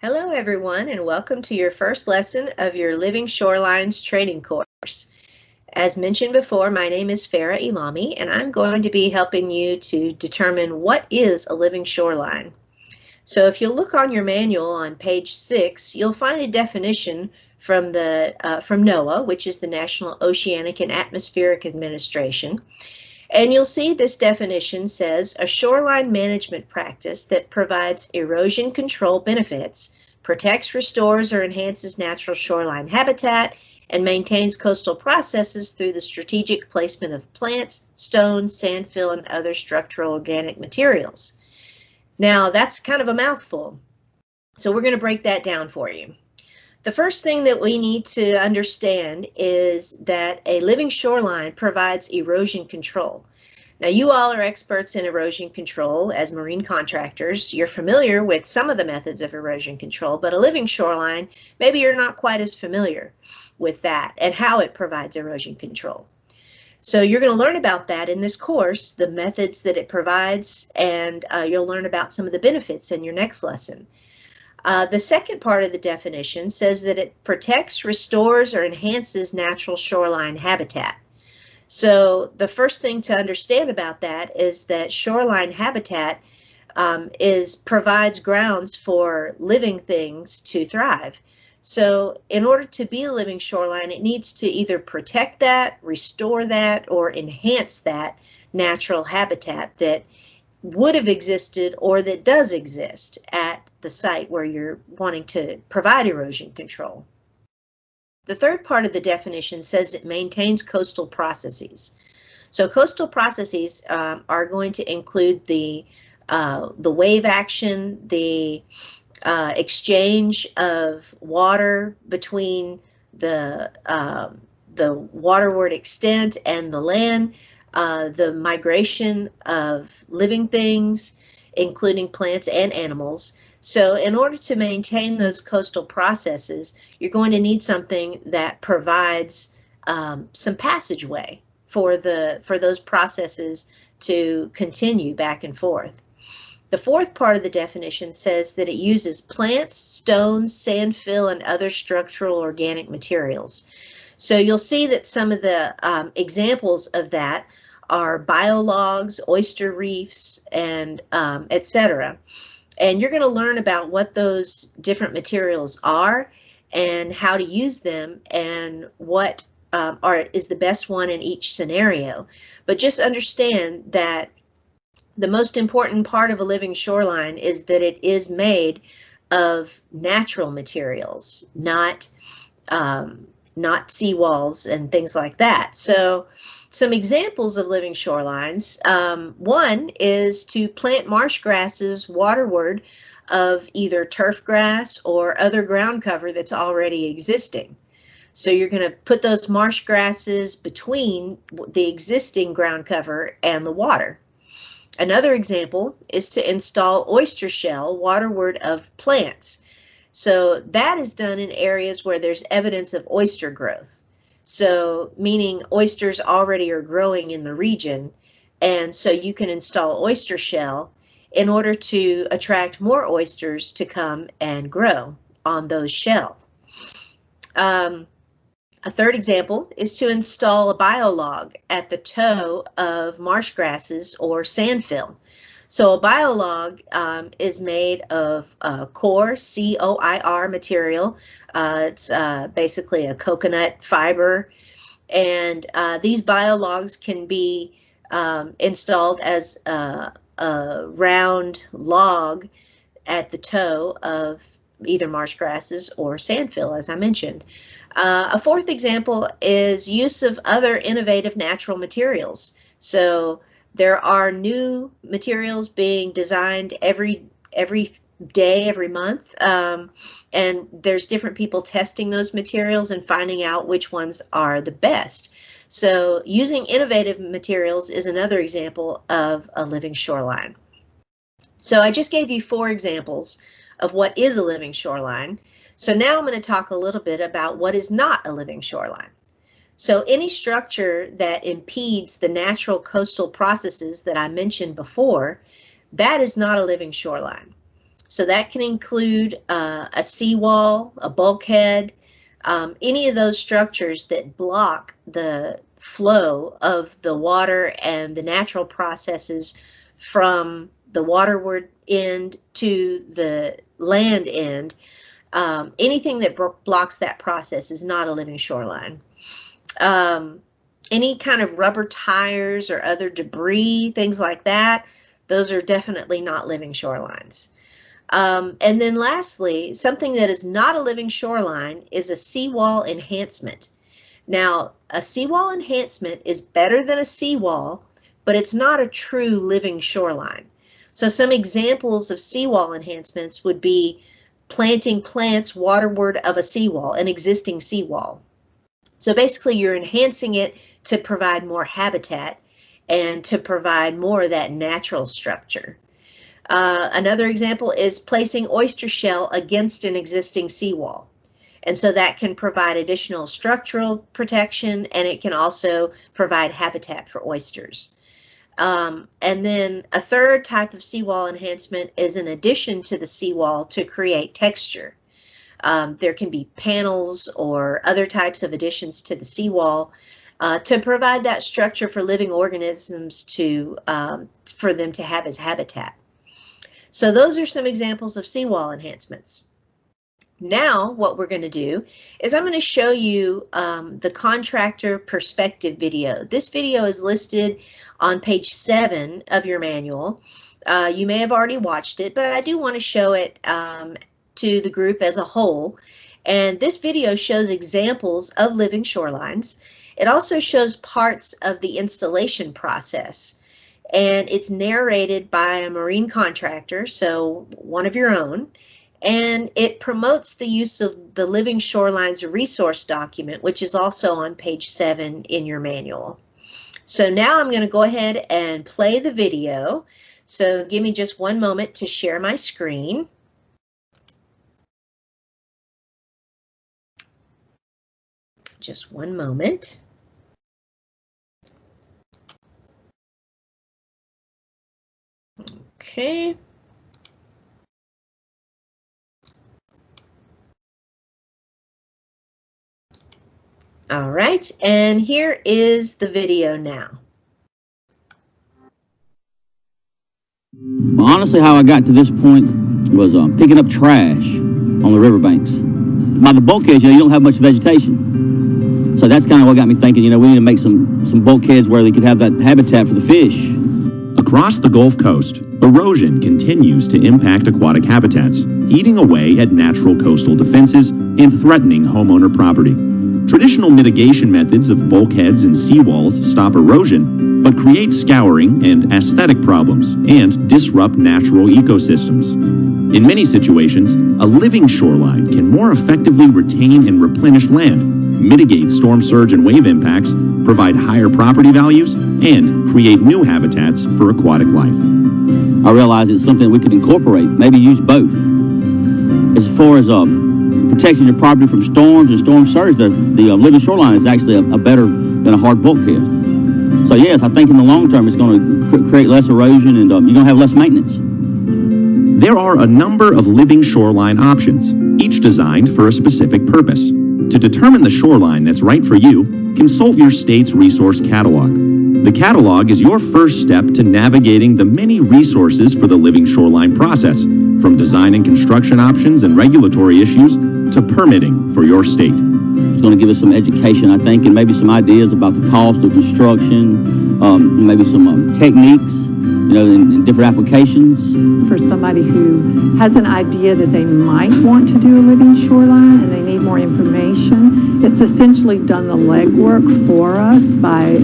Hello everyone, and welcome to your first lesson of your Living Shorelines training course. As mentioned before, my name is Farah Ilami, and I'm going to be helping you to determine what is a living shoreline. So if you look on your manual on page 6, you'll find a definition from NOAA, which is the National Oceanic and Atmospheric Administration. And you'll see this definition says a shoreline management practice that provides erosion control benefits, protects, restores, or enhances natural shoreline habitat, and maintains coastal processes through the strategic placement of plants, stones, sandfill, and other structural organic materials. Now, that's kind of a mouthful, so we're going to break that down for you. The first thing that we need to understand is that a living shoreline provides erosion control. Now, you all are experts in erosion control as marine contractors. You're familiar with some of the methods of erosion control, but a living shoreline, maybe you're not quite as familiar with that and how it provides erosion control. So you're going to learn about that in this course, the methods that it provides, and you'll learn about some of the benefits in your next lesson. The second part of the definition says that it protects, restores, or enhances natural shoreline habitat. So the first thing to understand about that is that shoreline habitat provides grounds for living things to thrive. So in order to be a living shoreline, it needs to either protect that, restore that, or enhance that natural habitat that would have existed or that does exist at the site where you're wanting to provide erosion control. The third part of the definition says it maintains coastal processes. So coastal processes are going to include the wave action, the exchange of water between the waterward extent and the land, the migration of living things, including plants and animals. So in order to maintain those coastal processes, you're going to need something that provides some passageway for those processes to continue back and forth. The fourth part of the definition says that it uses plants, stones, sandfill, and other structural organic materials. So you'll see that some of the examples of that are biologs, oyster reefs, and etc. And you're going to learn about what those different materials are and how to use them and what is the best one in each scenario. But just understand that the most important part of a living shoreline is that it is made of natural materials, not seawalls and things like that. So some examples of living shorelines. One is to plant marsh grasses waterward of either turf grass or other ground cover that's already existing. So you're going to put those marsh grasses between the existing ground cover and the water. Another example is to install oyster shell waterward of plants. So that is done in areas where there's evidence of oyster growth. So meaning oysters already are growing in the region, and so you can install oyster shell in order to attract more oysters to come and grow on those shells. A third example is to install a biolog at the toe of marsh grasses or sandfill. So a biolog is made of coir, C-O-I-R material. It's basically a coconut fiber, and these biologs can be installed as a round log at the toe of either marsh grasses or sandfill, as I mentioned. A fourth example is use of other innovative natural materials. So there are new materials being designed every day, every month, and there's different people testing those materials and finding out which ones are the best. So using innovative materials is another example of a living shoreline. So I just gave you 4 examples of what is a living shoreline. So now I'm going to talk a little bit about what is not a living shoreline. So any structure that impedes the natural coastal processes that I mentioned before, that is not a living shoreline. So that can include a seawall, a bulkhead, any of those structures that block the flow of the water and the natural processes from the waterward end to the land end. Anything that blocks that process is not a living shoreline. Any kind of rubber tires or other debris, things like that, those are definitely not living shorelines. And then lastly, something that is not a living shoreline is a seawall enhancement. Now, a seawall enhancement is better than a seawall, but it's not a true living shoreline. So some examples of seawall enhancements would be planting plants waterward of a seawall, an existing seawall. So basically you're enhancing it to provide more habitat and to provide more of that natural structure. Another example is placing oyster shell against an existing seawall. And so that can provide additional structural protection, and it can also provide habitat for oysters. And then a third type of seawall enhancement is an addition to the seawall to create texture. There can be panels or other types of additions to the seawall to provide that structure for living organisms for them to have as habitat. So those are some examples of seawall enhancements. Now what we're going to do is I'm going to show you the contractor perspective video. This video is listed on page 7 of your manual. You may have already watched it, but I do want to show it to the group as a whole. And this video shows examples of living shorelines. It also shows parts of the installation process. And it's narrated by a marine contractor, so one of your own, and it promotes the use of the Living Shorelines resource document, which is also on page 7 in your manual. So now I'm going to go ahead and play the video. So give me just one moment to share my screen. Just one moment. Okay. All right, and here is the video now. Well, honestly, how I got to this point was picking up trash on the riverbanks. By the bulkheads, you don't have much vegetation. So that's kind of what got me thinking, we need to make some bulkheads where they could have that habitat for the fish. Across the Gulf Coast, erosion continues to impact aquatic habitats, eating away at natural coastal defenses and threatening homeowner property. Traditional mitigation methods of bulkheads and seawalls stop erosion, but create scouring and aesthetic problems and disrupt natural ecosystems. In many situations, a living shoreline can more effectively retain and replenish land, mitigate storm surge and wave impacts, provide higher property values, and create new habitats for aquatic life. I realized it's something we could incorporate, maybe use both. As far as protecting your property from storms and storm surge, the living shoreline is actually a better than a hard bulkhead. So yes, I think in the long term it's going to create less erosion, and you're going to have less maintenance. There are a number of living shoreline options, each designed for a specific purpose. To determine the shoreline that's right for you, consult your state's resource catalog. The catalog is your first step to navigating the many resources for the living shoreline process, from design and construction options and regulatory issues to permitting for your state. It's going to give us some education, I think, and maybe some ideas about the cost of construction, maybe some techniques, in different applications. For somebody who has an idea that they might want to do a living shoreline and they need more information, it's essentially done the legwork for us by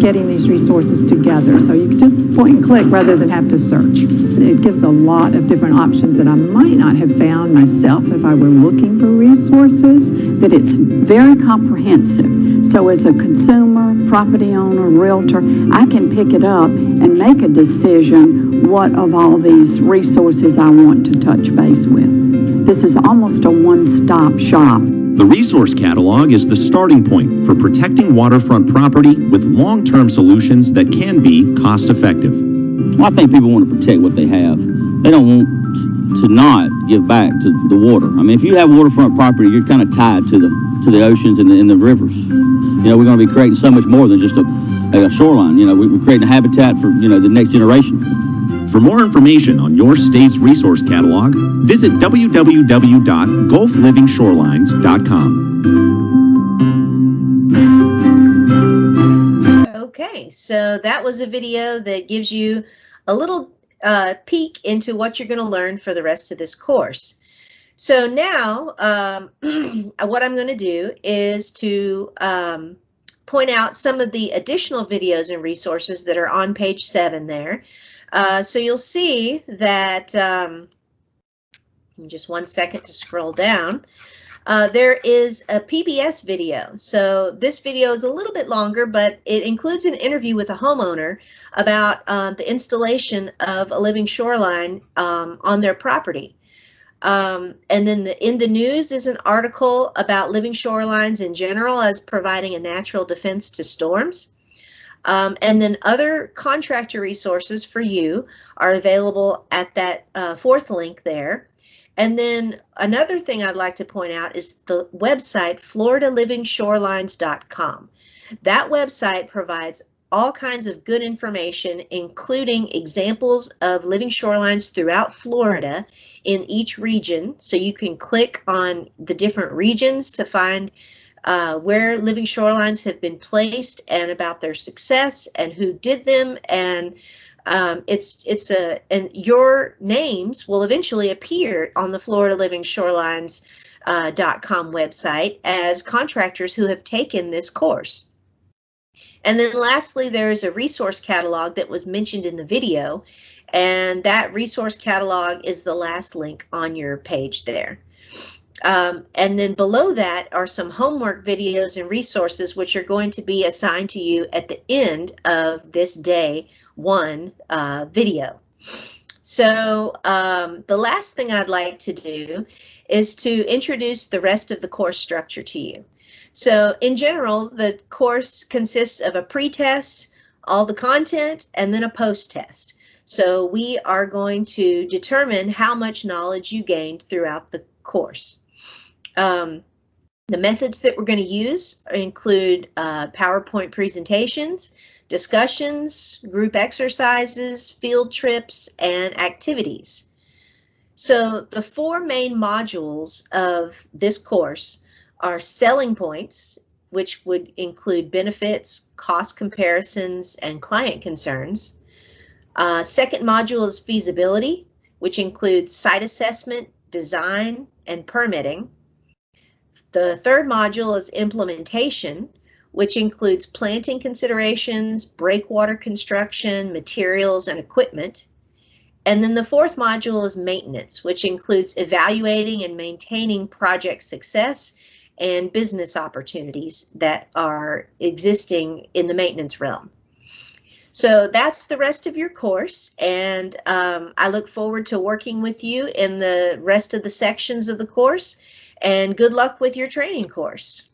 getting these resources together. So you can just point and click rather than have to search. It gives a lot of different options that I might not have found myself if I were looking for resources. That it's very comprehensive. So as a consumer, property owner, realtor, I can pick it up and make a decision what of all these resources I want to touch base with. This is almost a one-stop shop. The resource catalog is the starting point for protecting waterfront property with long-term solutions that can be cost-effective. Well, I think people want to protect what they have. They don't want to not give back to the water. I mean, if you have waterfront property, you're kind of tied to the oceans and the rivers. You know, we're going to be creating so much more than just a shoreline. You know, we're creating a habitat for, you know, the next generation. For more information on your state's resource catalog, visit www.gulflivingshorelines.com. Okay, so that was a video that gives you a little peek into what you're going to learn for the rest of this course. So now what I'm going to do is to point out some of the additional videos and resources that are on page 7 there. So you'll see that, just 1 second to scroll down, there is a PBS video. So this video is a little bit longer, but it includes an interview with a homeowner about the installation of a living shoreline on their property. And then in the news is an article about living shorelines in general as providing a natural defense to storms. And then other contractor resources for you are available at that fourth link there. And then another thing I'd like to point out is the website floridalivingshorelines.com. That website provides all kinds of good information, including examples of living shorelines throughout Florida in each region. So you can click on the different regions to find where living shorelines have been placed and about their success and who did them, and and your names will eventually appear on the floridalivingshorelines.com website as contractors who have taken this course. And then lastly, there is a resource catalog that was mentioned in the video, and that resource catalog is the last link on your page there. And then below that are some homework videos and resources which are going to be assigned to you at the end of this day 1 video. So the last thing I'd like to do is to introduce the rest of the course structure to you. So in general, the course consists of a pre-test, all the content, and then a post-test. So we are going to determine how much knowledge you gained throughout the course. The methods that we're going to use include PowerPoint presentations, discussions, group exercises, field trips, and activities. So the 4 main modules of this course are selling points, which would include benefits, cost comparisons, and client concerns. Second module is feasibility, which includes site assessment, design, and permitting. The third module is implementation, which includes planting considerations, breakwater construction, materials, and equipment. And then the fourth module is maintenance, which includes evaluating and maintaining project success and business opportunities that are existing in the maintenance realm. So that's the rest of your course, and I look forward to working with you in the rest of the sections of the course, and good luck with your training course.